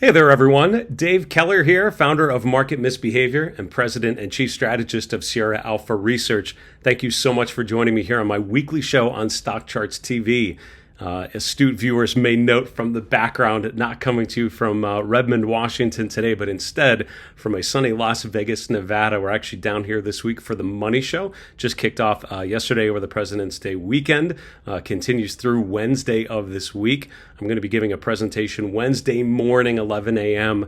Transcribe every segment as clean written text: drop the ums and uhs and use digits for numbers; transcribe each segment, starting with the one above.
Hey there, everyone. Dave Keller here, founder of Market Misbehavior and president and chief strategist of Sierra Alpha Research. Thank you so much for joining me here on my weekly show on Stockcharts TV. Astute viewers may note from the background not coming to you from Redmond, Washington today, but instead from a sunny Las Vegas, Nevada. We're actually down here this week for the Money Show. Just kicked off yesterday over the President's Day weekend. Continues through Wednesday of this week. I'm going to be giving a presentation Wednesday morning, 11 a.m.,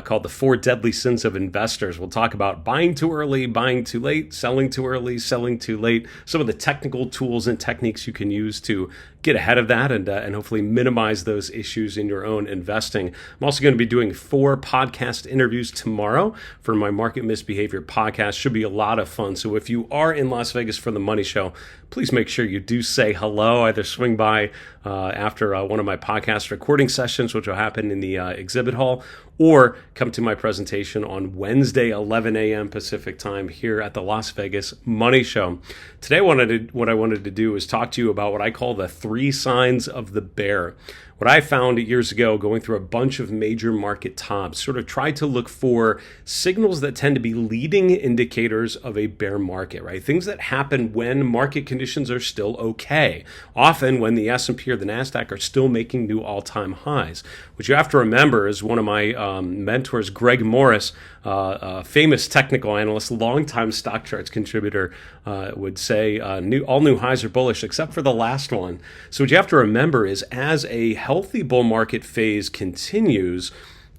called The Four Deadly Sins of Investors. We'll talk about buying too early, buying too late, selling too early, selling too late, some of the technical tools and techniques you can use to get ahead of that and hopefully minimize those issues in your own investing. I'm also going to be doing 4 podcast interviews tomorrow for my Market Misbehavior podcast. Should be a lot of fun. So if you are in Las Vegas for the Money Show, please make sure you do say hello. Either swing by after one of my podcast recording sessions, which will happen in the exhibit hall, or come to my presentation on Wednesday, 11 a.m. Pacific time here at the Las Vegas Money Show. Today, what I wanted to do is talk to you about what I call the 3 signs of the bear. What I found years ago going through a bunch of major market tops, sort of tried to look for signals that tend to be leading indicators of a bear market, right? Things that happen when market conditions are still okay. Often when the S&P or the Nasdaq are still making new all-time highs. What you have to remember is one of my mentors, Greg Morris, a famous technical analyst, longtime Stockcharts contributor, would say all new highs are bullish except for the last one. So what you have to remember is as a healthy bull market phase continues,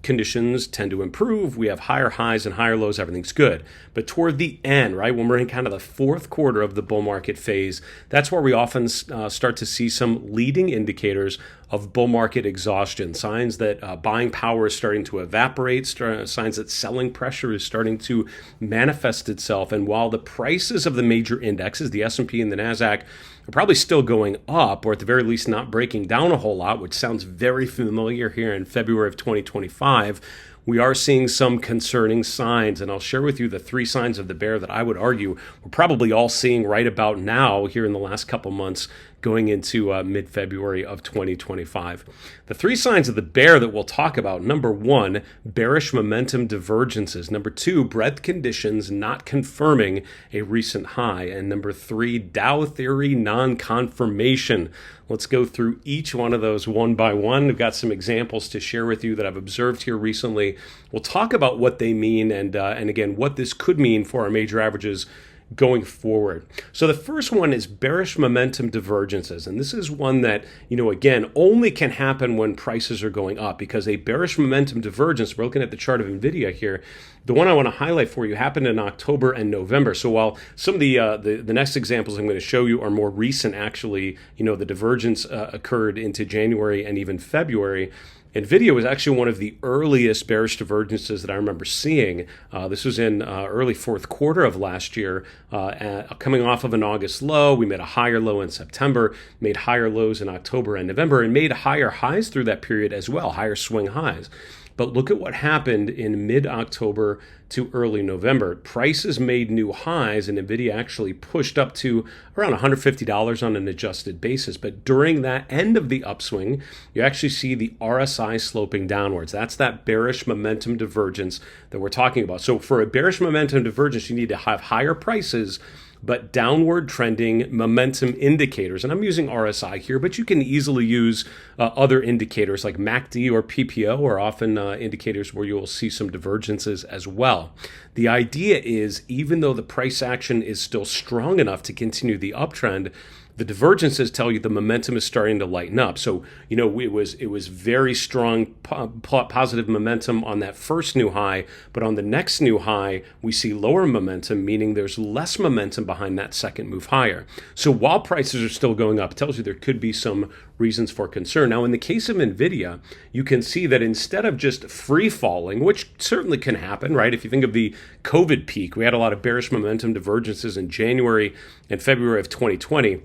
conditions tend to improve. We have higher highs and higher lows. Everything's good. But toward the end, right, when we're in kind of the fourth quarter of the bull market phase, that's where we often start to see some leading indicators of bull market exhaustion, signs that buying power is starting to evaporate, signs that selling pressure is starting to manifest itself. And while the prices of the major indexes, the S&P and the Nasdaq, are probably still going up, or at the very least not breaking down a whole lot, which sounds very familiar here in February of 2025, we are seeing some concerning signs, and I'll share with you the 3 signs of the bear that I would argue we're probably all seeing right about now here in the last couple months going into mid-February of 2025. The 3 signs of the bear that we'll talk about: number 1, bearish momentum divergences; number 2, breadth conditions not confirming a recent high; and number 3, Dow Theory Non-Confirmation. Let's go through each one of those one by one. We've got some examples to share with you that I've observed here recently. We'll talk about what they mean and again, what this could mean for our major averages going forward. So the first one is bearish momentum divergences. And this is one that, again, only can happen when prices are going up, because a bearish momentum divergence, we're looking at the chart of NVIDIA here, the one I want to highlight for you happened in October and November. So while some of the next examples I'm going to show you are more recent, actually, the divergence occurred into January and even February. NVIDIA was actually one of the earliest bearish divergences that I remember seeing. This was in early fourth quarter of last year, coming off of an August low. We made a higher low in September, made higher lows in October and November, and made higher highs through that period as well, higher swing highs. But look at what happened in mid-October to early November. Prices made new highs, and NVIDIA actually pushed up to around $150 on an adjusted basis. But during that end of the upswing, you actually see the RSI sloping downwards. That's that bearish momentum divergence that we're talking about. So for a bearish momentum divergence, you need to have higher prices but downward trending momentum indicators. And I'm using RSI here, but you can easily use other indicators like MACD or PPO are often indicators where you'll see some divergences as well. The idea is, even though the price action is still strong enough to continue the uptrend, the divergences tell you the momentum is starting to lighten up. So, it was very strong positive momentum on that first new high, but on the next new high, we see lower momentum, meaning there's less momentum behind that second move higher. So while prices are still going up, it tells you there could be some reasons for concern. Now, in the case of NVIDIA, you can see that instead of just free falling, which certainly can happen, right? If you think of the COVID peak, we had a lot of bearish momentum divergences in January and February of 2020.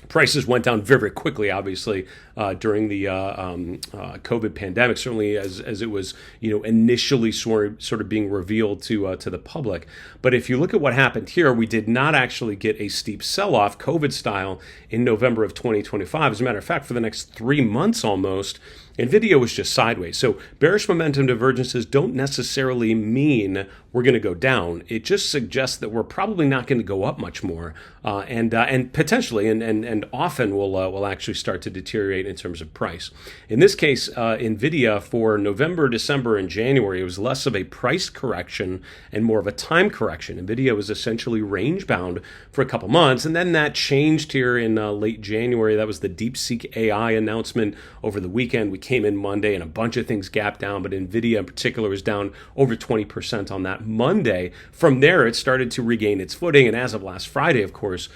Prices went down very, very quickly, obviously, during the COVID pandemic, certainly as it was, initially sort of being revealed to the public. But if you look at what happened here, we did not actually get a steep sell-off, COVID style, in November of 2025. As a matter of fact, for the next 3 months almost, NVIDIA was just sideways. So bearish momentum divergences don't necessarily mean we're going to go down. It just suggests that we're probably not going to go up much more, and potentially and often will actually start to deteriorate in terms of price. In this case, NVIDIA for November, December, and January, it was less of a price correction and more of a time correction. NVIDIA was essentially range bound for a couple months, and then that changed here in late January. That was the DeepSeek AI announcement over the weekend. We came in Monday and a bunch of things gapped down, but NVIDIA in particular was down over 20% on that Monday. From there, it started to regain its footing, and as of last Friday, of course,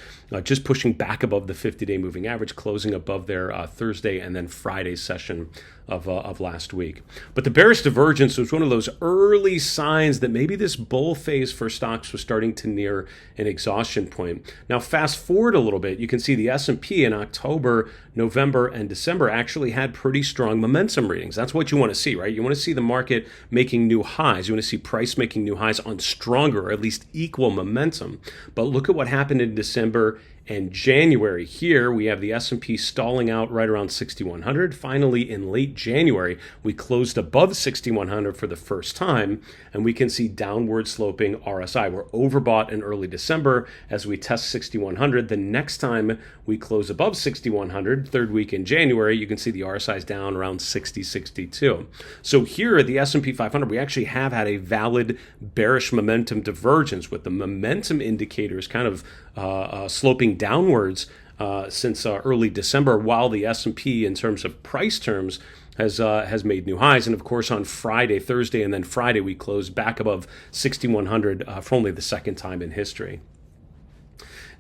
just pushing back above the 50-day moving average, closing above their Thursday and then Friday session of last week. But the bearish divergence was one of those early signs that maybe this bull phase for stocks was starting to near an exhaustion point. Now, fast forward a little bit, you can see the S&P in October, November, and December actually had pretty strong momentum readings. That's what you want to see, right? You want to see the market making new highs. You want to see price making new highs on stronger, or at least equal momentum. But look at what happened in December and January. Here we have the S&P stalling out right around 6,100. Finally, in late January, we closed above 6,100 for the first time, and we can see downward sloping RSI. We're overbought in early December as we test 6,100. The next time we close above 6,100, third week in January, you can see the RSI is down around 60, 62. So here at the S&P 500, we actually have had a valid bearish momentum divergence with the momentum indicators kind of sloping downwards since early December, while the S&P in terms of price terms has made new highs. And of course, on Friday, Thursday, and then Friday, we closed back above 6,100 for only the second time in history.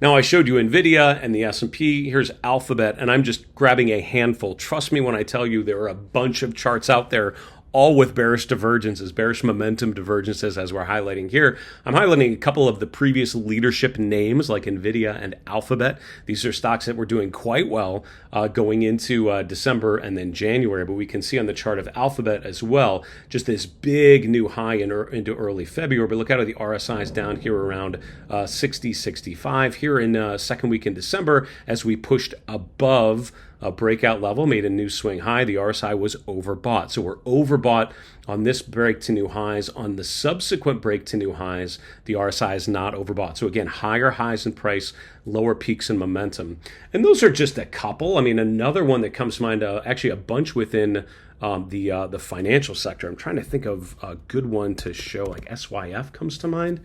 Now, I showed you NVIDIA and the S&P. Here's Alphabet, and I'm just grabbing a handful. Trust me when I tell you there are a bunch of charts out there, all with bearish divergences, bearish momentum divergences, as we're highlighting here. I'm highlighting a couple of the previous leadership names like NVIDIA and Alphabet. These are stocks that were doing quite well going into December and then January. But we can see on the chart of Alphabet as well, just this big new high into early February. But look out at the RSIs down here around 60, 65. Here in second week in December, as we pushed above a breakout level, made a new swing high, the RSI was overbought. So we're overbought on this break to new highs. On the subsequent break to new highs, the RSI is not overbought. So again, higher highs in price, lower peaks in momentum. And those are just a couple. I mean, another one that comes to mind, actually a bunch within the financial sector. I'm trying to think of a good one to show, like SYF comes to mind.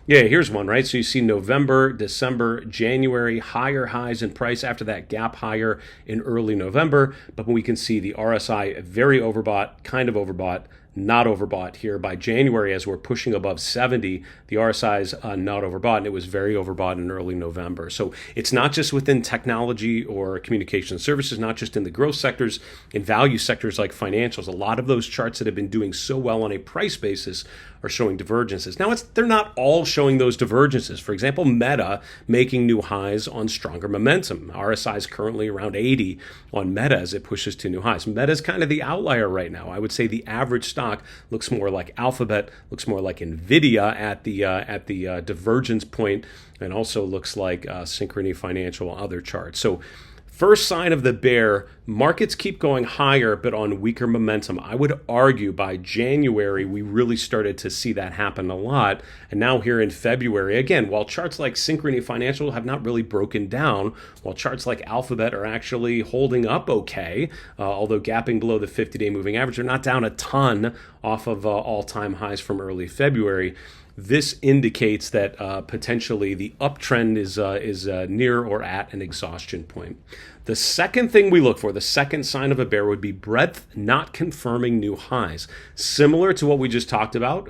Yeah, here's one, right? So you see November, December, January, higher highs in price after that gap higher in early November. But we can see the RSI very overbought, kind of overbought, not overbought here by January as we're pushing above 70. The RSI is not overbought, and it was very overbought in early November. So it's not just within technology or communication services, not just in the growth sectors, in value sectors like financials. A lot of those charts that have been doing so well on a price basis are showing divergences. Now, they're not all showing those divergences. For example, Meta making new highs on stronger momentum. RSI is currently around 80 on Meta as it pushes to new highs. Meta is kind of the outlier right now. I would say the average stock looks more like Alphabet, looks more like NVIDIA at the divergence point, and also looks like Synchrony Financial, other charts. So first sign of the bear, markets keep going higher, but on weaker momentum. I would argue by January, we really started to see that happen a lot. And now here in February, again, while charts like Synchrony Financial have not really broken down, while charts like Alphabet are actually holding up okay, although gapping below the 50-day moving average, they're not down a ton off of all-time highs from early February. This indicates that potentially the uptrend is near or at an exhaustion point. The second thing we look for, the second sign of a bear, would be breadth not confirming new highs. Similar to what we just talked about,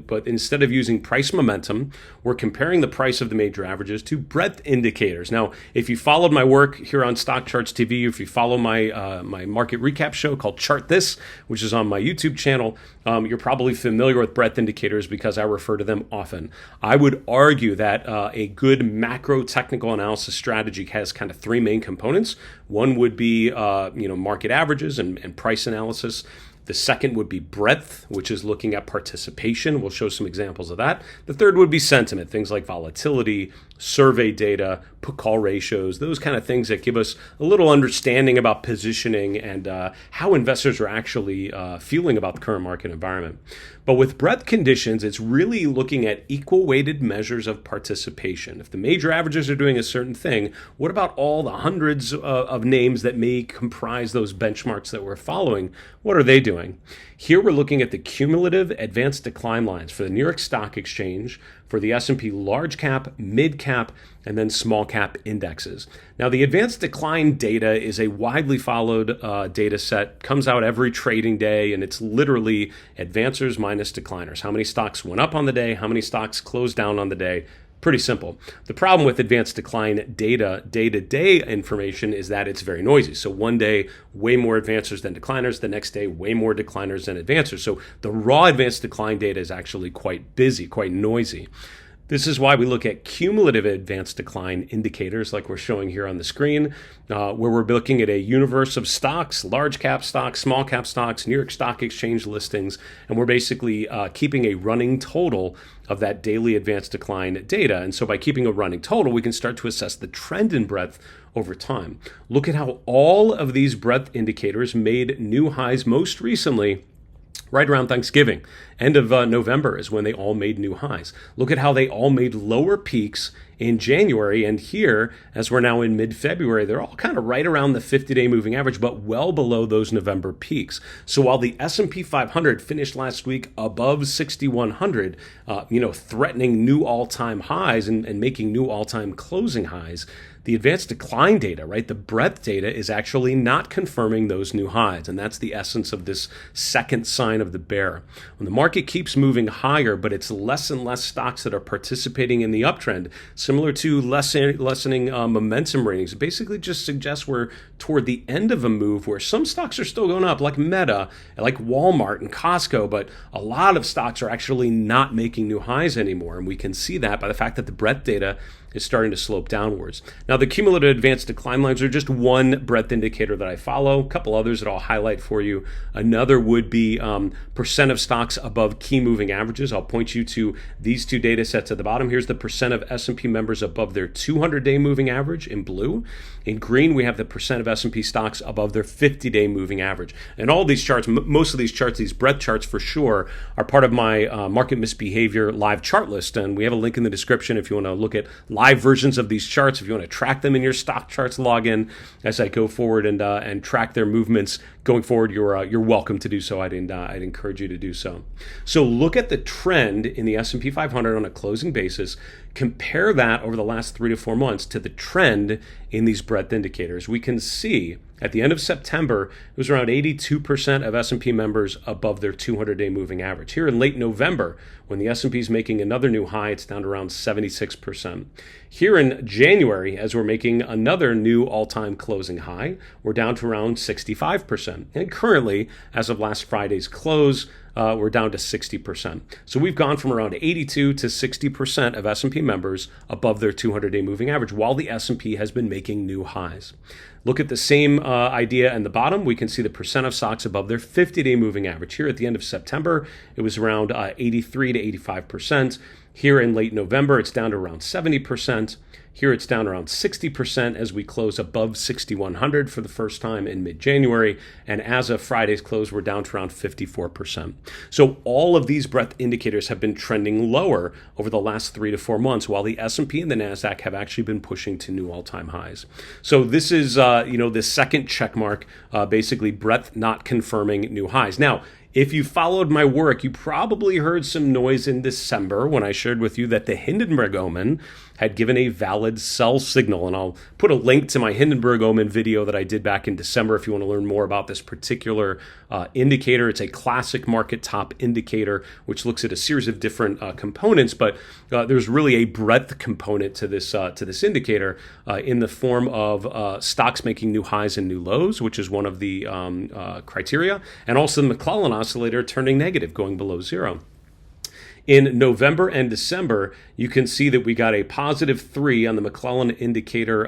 but instead of using price momentum, we're comparing the price of the major averages to breadth indicators. Now, if you followed my work here on Stockcharts TV, if you follow my my market recap show called Chart This, which is on my YouTube channel, you're probably familiar with breadth indicators because I refer to them often. I would argue that a good macro technical analysis strategy has kind of three main components. One would be market averages and price analysis. The second would be breadth, which is looking at participation. We'll show some examples of that. The third would be sentiment, things like volatility, survey data, put call ratios, those kind of things that give us a little understanding about positioning and how investors are actually feeling about the current market environment. But with breadth conditions, it's really looking at equal weighted measures of participation. If the major averages are doing a certain thing, what about all the hundreds of names that may comprise those benchmarks that we're following? What are they doing? Here we're looking at the cumulative advanced decline lines for the New York Stock Exchange, for the S&P large cap, mid cap, and then small cap indexes. Now, the advanced decline data is a widely followed data set, comes out every trading day, and it's literally advancers minus decliners. How many stocks went up on the day? How many stocks closed down on the day? Pretty simple. The problem with advanced decline data, day-to-day information, is that it's very noisy. So one day, way more advancers than decliners. The next day, way more decliners than advancers. So the raw advanced decline data is actually quite busy, quite noisy. This is why we look at cumulative advanced decline indicators like we're showing here on the screen, where we're looking at a universe of stocks, large cap stocks, small cap stocks, New York Stock Exchange listings, and we're basically keeping a running total of that daily advanced decline data. And so by keeping a running total, we can start to assess the trend in breadth over time. Look at how all of these breadth indicators made new highs most recently right around Thanksgiving. End of November is when they all made new highs. Look at how they all made lower peaks in January. And here, as we're now in mid-February, they're all kind of right around the 50-day moving average, but well below those November peaks. So while the S&P 500 finished last week above 6,100, threatening new all-time highs and making new all-time closing highs, the advanced decline data, right, the breadth data is actually not confirming those new highs. And that's the essence of this second sign of the bear. When the market keeps moving higher, but it's less and less stocks that are participating in the uptrend, similar to lessening momentum ratings, it basically just suggests we're toward the end of a move where some stocks are still going up, like Meta, like Walmart and Costco, but a lot of stocks are actually not making new highs anymore. And we can see that by the fact that the breadth data is starting to slope downwards. Now, the cumulative advanced decline lines are just one breadth indicator that I follow. A couple others that I'll highlight for you. Another would be percent of stocks above key moving averages. I'll point you to these two data sets at the bottom. Here's the percent of S&P members above their 200-day moving average in blue. In green, we have the percent of S&P stocks above their 50-day moving average. And all these charts, most of these charts, these breadth charts for sure, are part of my market misbehavior live chart list. And we have a link in the description if you want to look at live versions of these charts, if you want to track them in your Stockcharts login as I go forward and track their movements going forward. You're welcome to do so. I'd encourage you to do so. So look at the trend in the S&P 500 on a closing basis. Compare that over the last 3 to 4 months to the trend in these breadth indicators. We can see at the end of September, it was around 82% of S&P members above their 200-day moving average. Here in late November, when the S&P is making another new high, it's down to around 76%. Here in January, as we're making another new all-time closing high, we're down to around 65%. And currently, as of last Friday's close, we're down to 60%. So we've gone from around 82 to 60% of S&P members above their 200-day moving average, while the S&P has been making new highs. Look at the same idea in the bottom. We can see the percent of stocks above their 50-day moving average. Here at the end of September, it was around 83 to 85%. Here in late November, it's down to around 70%. Here it's down around 60% as we close above 6,100 for the first time in mid-January. And as of Friday's close, we're down to around 54%. So all of these breadth indicators have been trending lower over the last 3 to 4 months, while the S&P and the Nasdaq have actually been pushing to new all-time highs. So this is, the second check mark, basically breadth not confirming new highs. Now, if you followed my work, you probably heard some noise in December when I shared with you that the Hindenburg Omen had given a valid sell signal. And I'll put a link to my Hindenburg Omen video that I did back in December if you want to learn more about this particular indicator. It's a classic market top indicator, which looks at a series of different components, but there's really a breadth component to this indicator in the form of stocks making new highs and new lows, which is one of the criteria, and also the McClellan oscillator turning negative, going below zero. In November and December, you can see that we got a positive 3 on the McClellan indicator,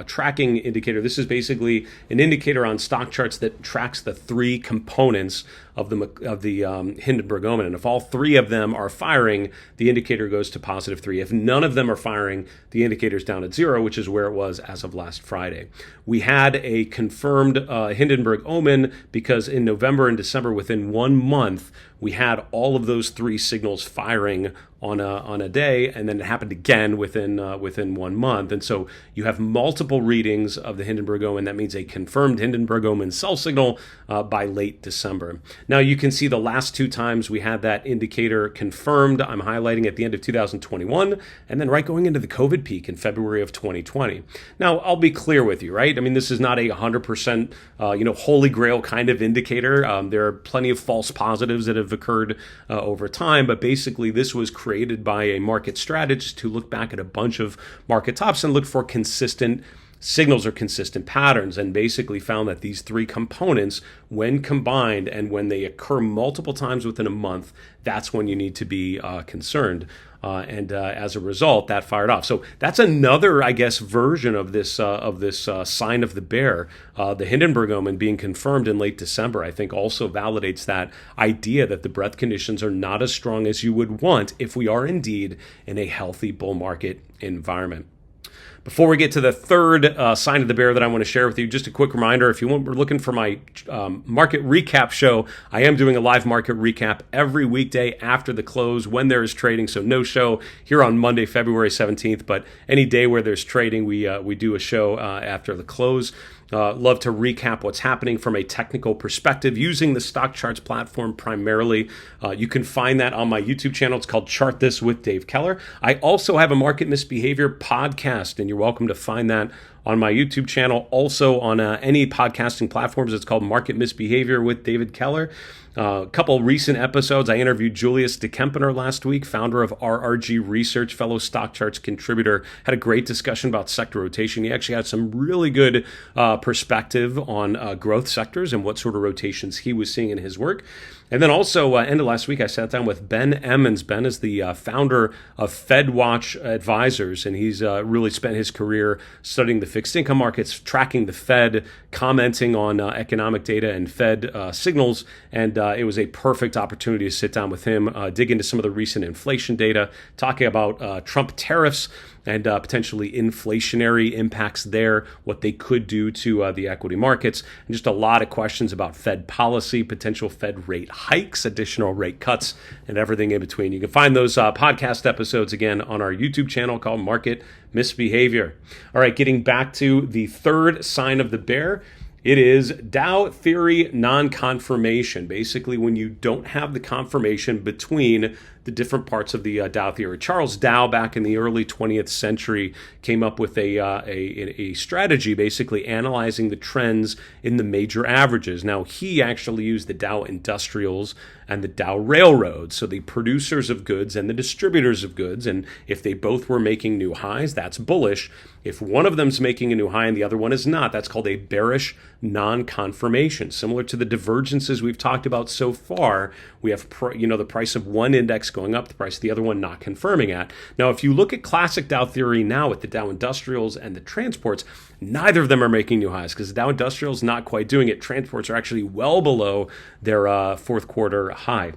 tracking indicator. This is basically an indicator on stock charts that tracks the 3 components of the Hindenburg Omen. And if all three of them are firing, the indicator goes to positive 3. If none of them are firing, the indicator's down at 0, which is where it was as of last Friday. We had a confirmed Hindenburg Omen because in November and December, within 1 month, we had all of those 3 signals firing on a day, and then it happened again within 1 month. And so you have multiple readings of the Hindenburg Omen. That means a confirmed Hindenburg Omen sell signal by late December. Now you can see the last 2 times we had that indicator confirmed. I'm highlighting at the end of 2021, and then right going into the COVID peak in February of 2020. Now I'll be clear with you, right? I mean, this is not a 100% holy grail kind of indicator. There are plenty of false positives that have occurred over time, but basically this was created by a market strategist who looked back at a bunch of market tops and looked for consistent signals or consistent patterns, and basically found that these 3 components, when combined and when they occur multiple times within a month, that's when you need to be concerned. And as a result, that fired off. So that's another, I guess, version of this sign of the bear. The Hindenburg Omen being confirmed in late December, I think, also validates that idea that the breadth conditions are not as strong as you would want if we are indeed in a healthy bull market environment. Before we get to the third sign of the bear that I want to share with you, just a quick reminder, if we're looking for my market recap show, I am doing a live market recap every weekday after the close when there is trading. So no show here on Monday, February 17th, but any day where there's trading, we do a show after the close. Love to recap what's happening from a technical perspective using the Stockcharts platform primarily. You can find that on my YouTube channel. It's called Chart This with Dave Keller. I also have a market misbehavior podcast, and you're welcome to find that on my YouTube channel. Also on any podcasting platforms, it's called Market Misbehavior with David Keller. A couple recent episodes, I interviewed Julius de Kempener last week, founder of RRG Research, fellow Stockcharts contributor. Had a great discussion about sector rotation. He actually had some really good perspective on growth sectors and what sort of rotations he was seeing in his work. And then also, end of last week, I sat down with Ben Emmons. Ben is the founder of FedWatch Advisors, and he's really spent his career studying the fixed income markets, tracking the Fed, commenting on economic data and Fed signals. And it was a perfect opportunity to sit down with him, dig into some of the recent inflation data, talking about Trump tariffs and potentially inflationary impacts there, what they could do to the equity markets, and just a lot of questions about Fed policy, potential Fed rate hikes, additional rate cuts, and everything in between. You can find those podcast episodes again on our YouTube channel called Market Misbehavior. All right, getting back to the third sign of the bear. It is Dow Theory Non-Confirmation. Basically, when you don't have the confirmation between the different parts of the Dow theory. Charles Dow, back in the early 20th century, came up with a strategy basically analyzing the trends in the major averages. Now, he actually used the Dow Industrials and the Dow Railroads, so the producers of goods and the distributors of goods, and if they both were making new highs, that's bullish. If one of them's making a new high and the other one is not, that's called a bearish non-confirmation. Similar to the divergences we've talked about so far, we have the price of one index going up, the price of the other one not confirming at. Now, if you look at classic Dow theory now with the Dow Industrials and the transports, neither of them are making new highs because the Dow Industrials not quite doing it. Transports are actually well below their fourth quarter high.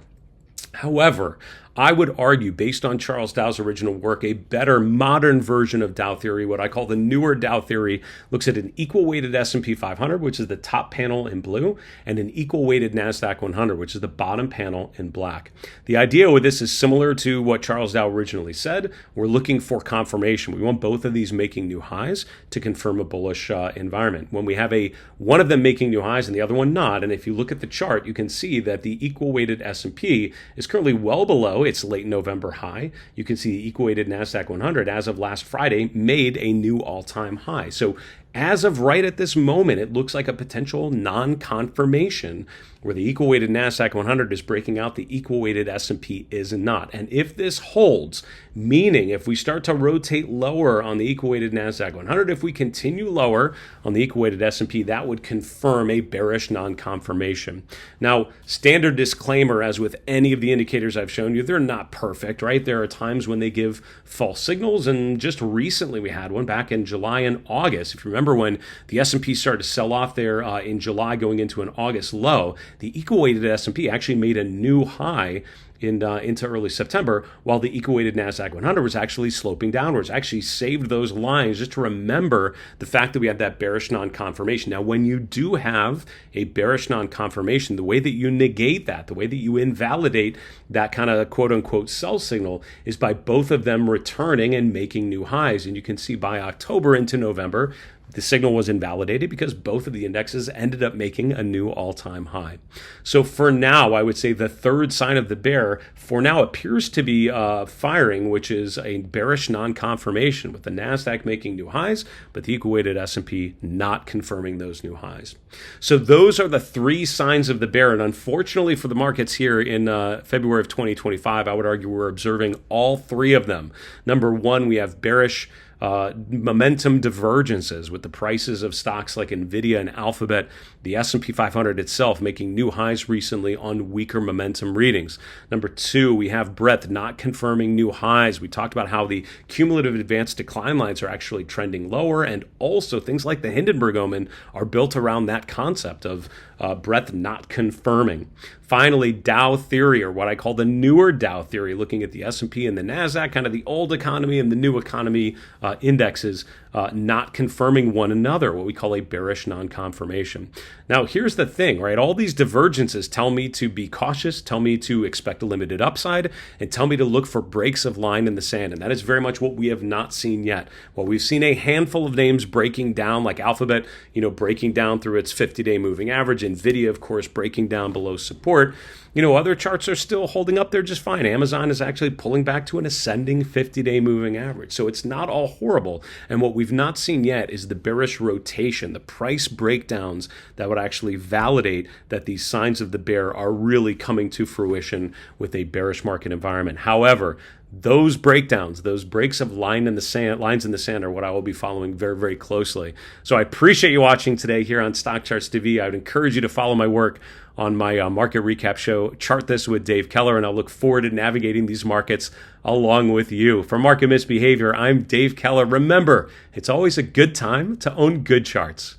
However, I would argue, based on Charles Dow's original work, a better modern version of Dow theory, what I call the newer Dow theory, looks at an equal-weighted S&P 500, which is the top panel in blue, and an equal-weighted Nasdaq 100, which is the bottom panel in black. The idea with this is similar to what Charles Dow originally said. We're looking for confirmation. We want both of these making new highs to confirm a bullish environment. When we have one of them making new highs and the other one not, and if you look at the chart, you can see that the equal-weighted S&P is currently well below its late November high. You can see the equal-weighted Nasdaq 100 as of last Friday made a new all-time high. So as of right at this moment, it looks like a potential non-confirmation where the equal-weighted Nasdaq 100 is breaking out, the equal-weighted S&P is not. And if this holds, meaning if we start to rotate lower on the equal-weighted Nasdaq 100, if we continue lower on the equal-weighted S&P, that would confirm a bearish non-confirmation. Now, standard disclaimer, as with any of the indicators I've shown you, they're not perfect, right? There are times when they give false signals, and just recently we had one back in July and August. If you remember, Remember when the S&P started to sell off there in July going into an August low, the equal-weighted S&P actually made a new high into early September, while the equal-weighted Nasdaq 100 was actually sloping downwards. Actually saved those lines just to remember the fact that we had that bearish non-confirmation. Now, when you do have a bearish non-confirmation, the way that you negate that, the way that you invalidate that kind of quote-unquote sell signal is by both of them returning and making new highs. And you can see by October into November, the signal was invalidated because both of the indexes ended up making a new all-time high. So for now, I would say the third sign of the bear for now appears to be firing, which is a bearish non-confirmation with the Nasdaq making new highs, but the equal-weighted S&P not confirming those new highs. So those are the three signs of the bear. And unfortunately for the markets here in February of 2025, I would argue we're observing all three of them. Number one, we have bearish momentum divergences with the prices of stocks like Nvidia and Alphabet, the S&P 500 itself making new highs recently on weaker momentum readings. Number two, we have breadth not confirming new highs. We talked about how the cumulative advanced decline lines are actually trending lower, and also things like the Hindenburg Omen are built around that concept of breadth not confirming. Finally, Dow Theory, or what I call the newer Dow Theory, looking at the S&P and the Nasdaq, kind of the old economy and the new economy indexes, not confirming one another, what we call a bearish non-confirmation. Now, here's the thing, right? All these divergences tell me to be cautious, tell me to expect a limited upside, and tell me to look for breaks of line in the sand. And that is very much what we have not seen yet. Well, we've seen a handful of names breaking down, like Alphabet, breaking down through its 50-day moving average. Nvidia, of course, breaking down below support. Other charts are still holding up there just fine. Amazon is actually pulling back to an ascending 50-day moving average. So it's not all horrible. And what we've not seen yet is the bearish rotation, the price breakdowns that would actually validate that these signs of the bear are really coming to fruition with a bearish market environment. However, those breakdowns, those breaks of lines in the sand are what I will be following very, very closely. So I appreciate you watching today here on Stockcharts TV. I would encourage you to follow my work on my market recap show, Chart This with Dave Keller, and I'll look forward to navigating these markets along with you. For Market Misbehavior, I'm Dave Keller. Remember, it's always a good time to own good charts.